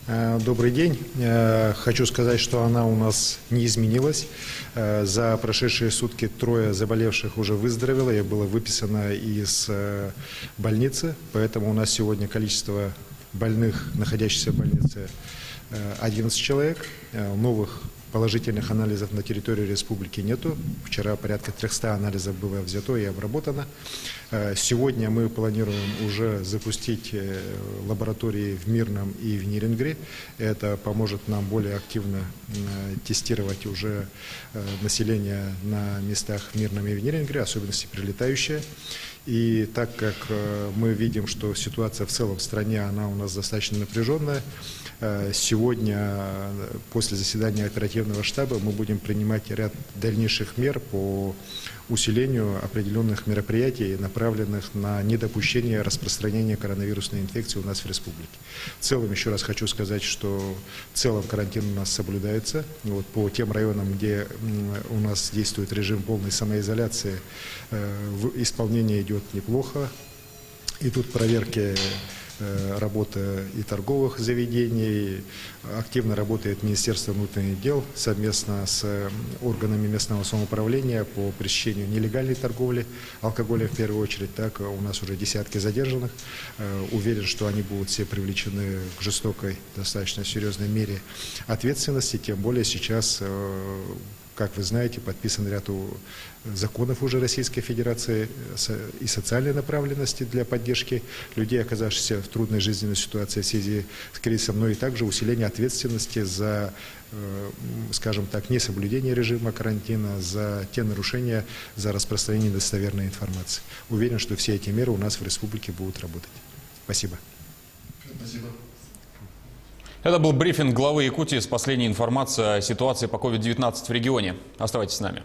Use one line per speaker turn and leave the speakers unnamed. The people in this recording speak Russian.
Добрый день. Хочу сказать, что она у нас не изменилась. За прошедшие сутки 3 заболевших уже выздоровело и было выписано из больницы. Поэтому у нас сегодня количество больных, находящихся в больнице, 11 человек. Новых положительных анализов на территории республики нету. Вчера порядка 300 анализов было взято и обработано. Сегодня мы планируем уже запустить лаборатории в Мирном и в Нерингре. Это поможет нам более активно тестировать уже население на местах в Мирном и в Нерингре, особенности прилетающие. И так как мы видим, что ситуация в целом в стране, она у нас достаточно напряженная, сегодня после заседания оперативного штаба мы будем принимать ряд дальнейших мер по усилению определенных мероприятий, направленных на недопущение распространения коронавирусной инфекции у нас в республике. В целом, еще раз хочу сказать, что в целом карантин у нас соблюдается. Вот, по тем районам, где у нас действует режим полной самоизоляции, исполнение идет неплохо. Идут проверки работа и торговых заведений. Активно работает Министерство внутренних дел совместно с органами местного самоуправления по пресечению нелегальной торговли алкоголем в первую очередь. Так, у нас уже десятки задержанных. Уверен, что они будут все привлечены к жестокой, достаточно серьезной мере ответственности. Тем более сейчас, как вы знаете, подписан ряд законов уже Российской Федерации и социальной направленности для поддержки людей, оказавшихся в трудной жизненной ситуации в связи с кризисом, но и также усиление ответственности за, скажем так, несоблюдение режима карантина, за те нарушения, за распространение недостоверной информации. Уверен, что все эти меры у нас в республике будут работать. Спасибо.
Спасибо. Это был брифинг главы Якутии с последней информацией о ситуации по COVID-19 в регионе. Оставайтесь с нами.